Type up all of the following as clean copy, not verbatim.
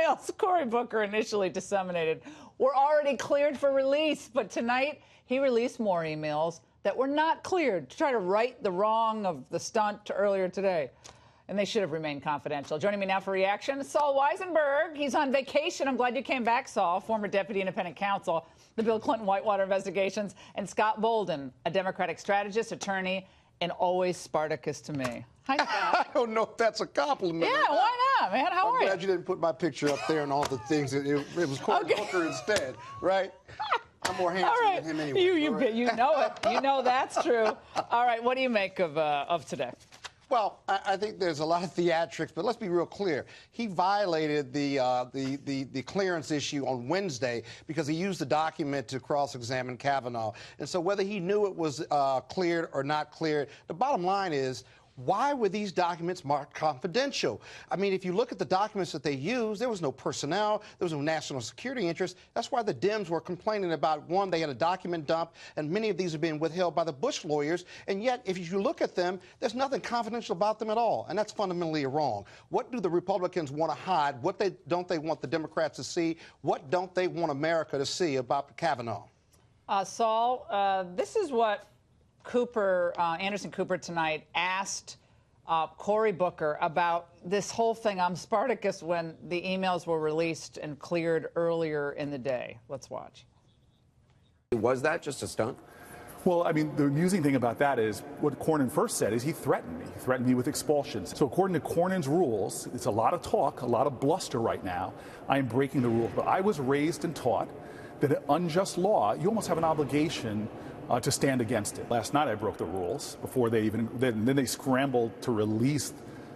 emails Cory Booker initially disseminated were already cleared for release, but tonight he released more emails that were not cleared to try to right the wrong of the stunt earlier today. And they should have remained confidential. Joining me now for reaction, Saul Weisenberg. He's on vacation. I'm glad you came back, Saul, former deputy independent counsel, the Bill Clinton Whitewater investigations, and Scott Bolden, a Democratic strategist, attorney, and always Spartacus to me. Hi, Scott. I don't know if that's a compliment. Yeah, why not, man? How are you? I'm glad you didn't put my picture up there and all the things. It was Cory Booker instead, right? I'm more handsome than him anyway. You know it. You know that's true. All right, what do you make of today? Well, I think there's a lot of theatrics, but let's be real clear. He violated the clearance issue on Wednesday because he used the document to cross-examine Kavanaugh. And so whether he knew it was cleared or not cleared, the bottom line is, why were these documents marked confidential? I mean, if you look at the documents that they used, there was no personnel, there was no national security interest. That's why the Dems were complaining about, one, they had a document dump, and many of these are being withheld by the Bush lawyers. And yet, if you look at them, there's nothing confidential about them at all. And that's fundamentally wrong. What do the Republicans want to hide? What don't they want the Democrats to see? What don't they want America to see about Kavanaugh? Saul, this is what Anderson Cooper tonight asked Cory Booker about this whole thing on Spartacus when the emails were released and cleared earlier in the day. Let's watch. Was that just a stunt? Well, I mean, the amusing thing about that is what Cornyn first said is he threatened me. He threatened me with expulsions. So according to Cornyn's rules, it's a lot of talk, a lot of bluster right now. I am breaking the rules. But I was raised and taught that an unjust law, you almost have an obligation to stand against it. Last night I broke the rules before then they scrambled to release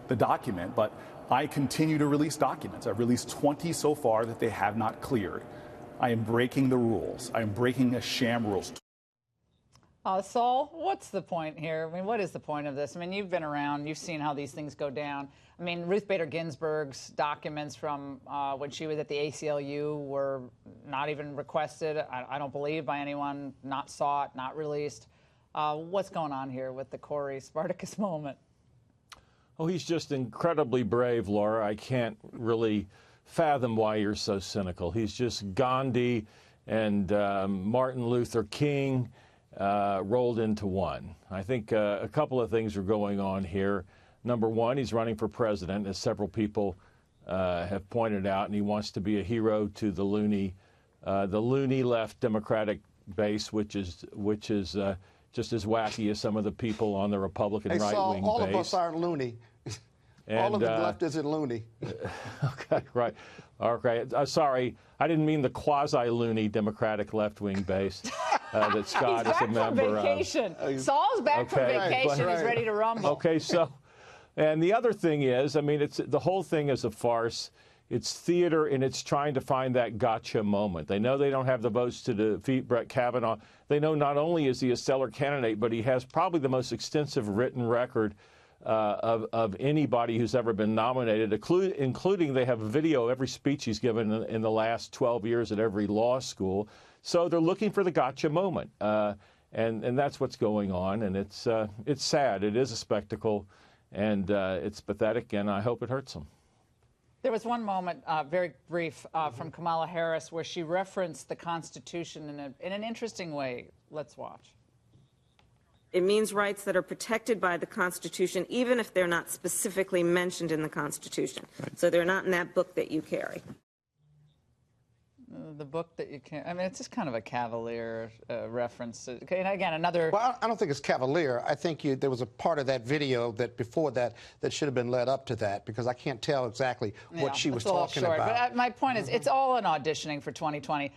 the document, but I continue to release documents. I've released 20 so far that they have not cleared. I am breaking the rules. I am breaking a sham rules. Saul, what's the point here? I mean, what is the point of this? I mean, you've been around. You've seen how these things go down. I mean, Ruth Bader Ginsburg's documents from when she was at the ACLU were not even requested, I don't believe, by anyone, not sought, not released. What's going on here with the Cory Spartacus moment? Oh, he's just incredibly brave, Laura. I can't really fathom why you're so cynical. He's just Gandhi and Martin Luther King rolled into one. I think a couple of things are going on here. Number one, he's running for president, as several people have pointed out, and he wants to be a hero to the loony left Democratic base, which is just as wacky as some of the people on the Republican right-wing base. All of us aren't loony. All of the left isn't loony. Okay, right. Okay, sorry, I didn't mean the quasi-loony Democratic left-wing base that Scott is a member of. He's back from vacation. Saul's back from vacation. He's ready to rumble. Okay, so, and the other thing is, I mean, the whole thing is a farce. It's theater, and it's trying to find that gotcha moment. They know they don't have the votes to defeat Brett Kavanaugh. They know not only is he a stellar candidate, but he has probably the most extensive written record of anybody who's ever been nominated, including they have a video of every speech he's given in the last 12 years at every law school. So they're looking for the gotcha moment, and that's what's going on. And it's sad. It is a spectacle, and it's pathetic, and I hope it hurts them. There was one moment, very brief, from Kamala Harris where she referenced the Constitution in an interesting way. Let's watch. It means rights that are protected by the Constitution, even if they're not specifically mentioned in the Constitution. Right. So they're not in that book that you carry. The book that you can't. I mean, it's just kind of a cavalier reference. Okay, and again, another. Well, I don't think it's cavalier. I think there was a part of that video that before that should have been led up to that, because I can't tell exactly what she was talking about. But my point is, it's all an auditioning for 2020.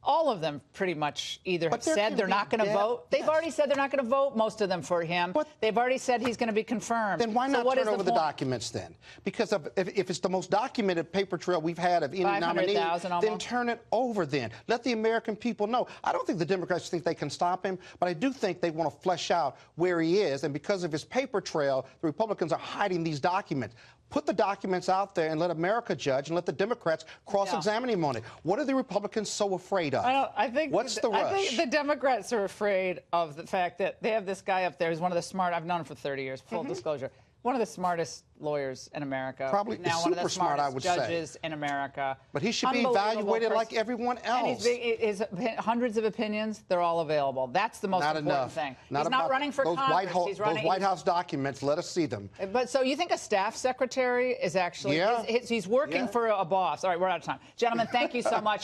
All of them pretty much either have said they're not going to vote. They've already said they're not going to vote, most of them, for him. They've already said he's going to be confirmed. Then why not turn over the documents then? Because if it's the most documented paper trail we've had of any nominee, then turn it over then. Let the American people know. I don't think the Democrats think they can stop him, but I do think they want to flesh out where he is. And because of his paper trail, the Republicans are hiding these documents. Put the documents out there and let America judge, and let the Democrats cross-examine him on it. What are the Republicans so afraid of? I think What's the rush? I think the Democrats are afraid of the fact that they have this guy up there who's one of the smart. I've known him for 30 years, full disclosure. one of the smartest lawyers in America. Probably now one of the super smart, I smartest would judges say. in America. But he should be Unbelievable evaluated like person. everyone And else. his hundreds of opinions, they're all available. That's the most Not important enough. thing. Not He's not about running for those Congress. He's running. Those White House documents, let us see them. But so you think a staff secretary is actually, Yeah. he's working Yeah. for a boss. All right, we're out of time. Gentlemen, thank you so much.